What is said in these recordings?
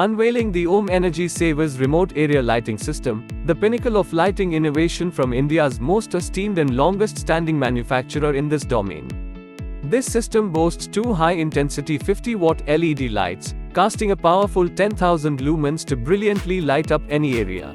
Unveiling the Om Energy Savers Remote Area Lighting System, the pinnacle of lighting innovation from India's most esteemed and longest-standing manufacturer in this domain. This system boasts two high-intensity 50-watt LED lights, casting a powerful 10,000 lumens to brilliantly light up any area.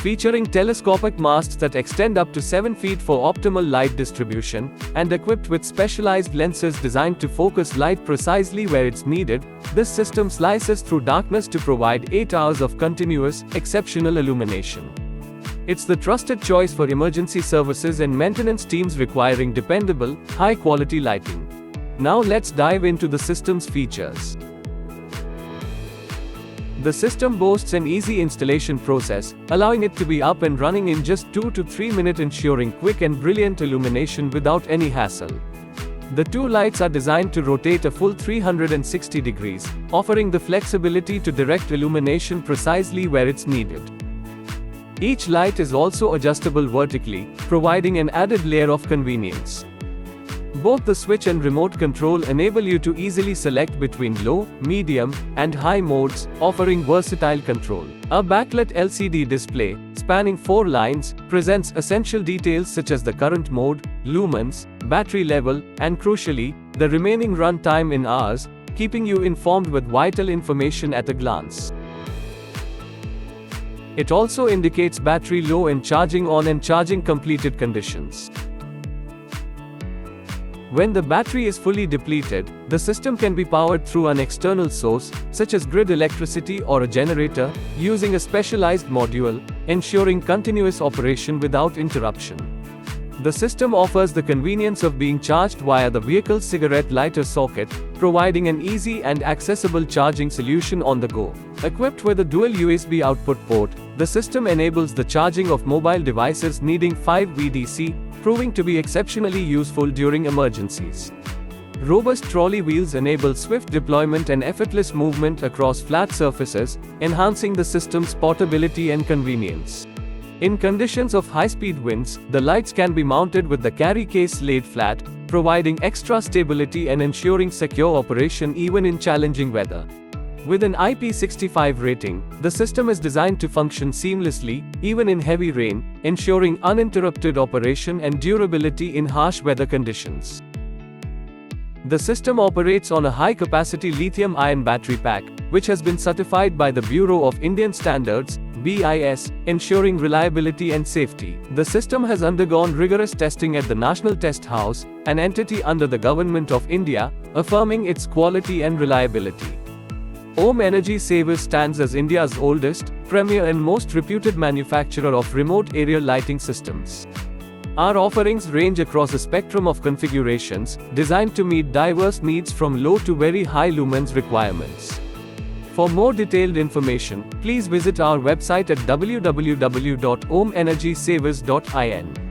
Featuring telescopic masts that extend up to 7 feet for optimal light distribution, and equipped with specialized lenses designed to focus light precisely where it's needed, this system slices through darkness to provide 8 hours of continuous, exceptional illumination. It's the trusted choice for emergency services and maintenance teams requiring dependable, high-quality lighting. Now let's dive into the system's features. The system boasts an easy installation process, allowing it to be up and running in just 2 to 3 minutes, ensuring quick and brilliant illumination without any hassle. The two lights are designed to rotate a full 360 degrees, offering the flexibility to direct illumination precisely where it's needed. Each light is also adjustable vertically, providing an added layer of convenience. Both the switch and remote control enable you to easily select between low, medium, and high modes, offering versatile control. A backlit LCD display, spanning 4 lines, presents essential details such as the current mode, lumens, battery level, and crucially, the remaining run time in hours, keeping you informed with vital information at a glance. It also indicates battery low and charging on and charging completed conditions. When the battery is fully depleted, the system can be powered through an external source, such as grid electricity or a generator, using a specialized module, ensuring continuous operation without interruption. The system offers the convenience of being charged via the vehicle's cigarette lighter socket, providing an easy and accessible charging solution on the go. Equipped with a dual USB output port, the system enables the charging of mobile devices needing 5 VDC, proving to be exceptionally useful during emergencies. Robust trolley wheels enable swift deployment and effortless movement across flat surfaces, enhancing the system's portability and convenience. In conditions of high-speed winds, the lights can be mounted with the carry case laid flat, providing extra stability and ensuring secure operation even in challenging weather. With an IP65 rating, the system is designed to function seamlessly, even in heavy rain, ensuring uninterrupted operation and durability in harsh weather conditions. The system operates on a high-capacity lithium-ion battery pack, which has been certified by the Bureau of Indian Standards, BIS, ensuring reliability and safety. The system has undergone rigorous testing at the National Test House, an entity under the Government of India, affirming its quality and reliability. Om Energy Savers stands as India's oldest, premier and most reputed manufacturer of remote area lighting systems. Our offerings range across a spectrum of configurations, designed to meet diverse needs from low to very high lumens requirements. For more detailed information, please visit our website at www.omenergysavers.in.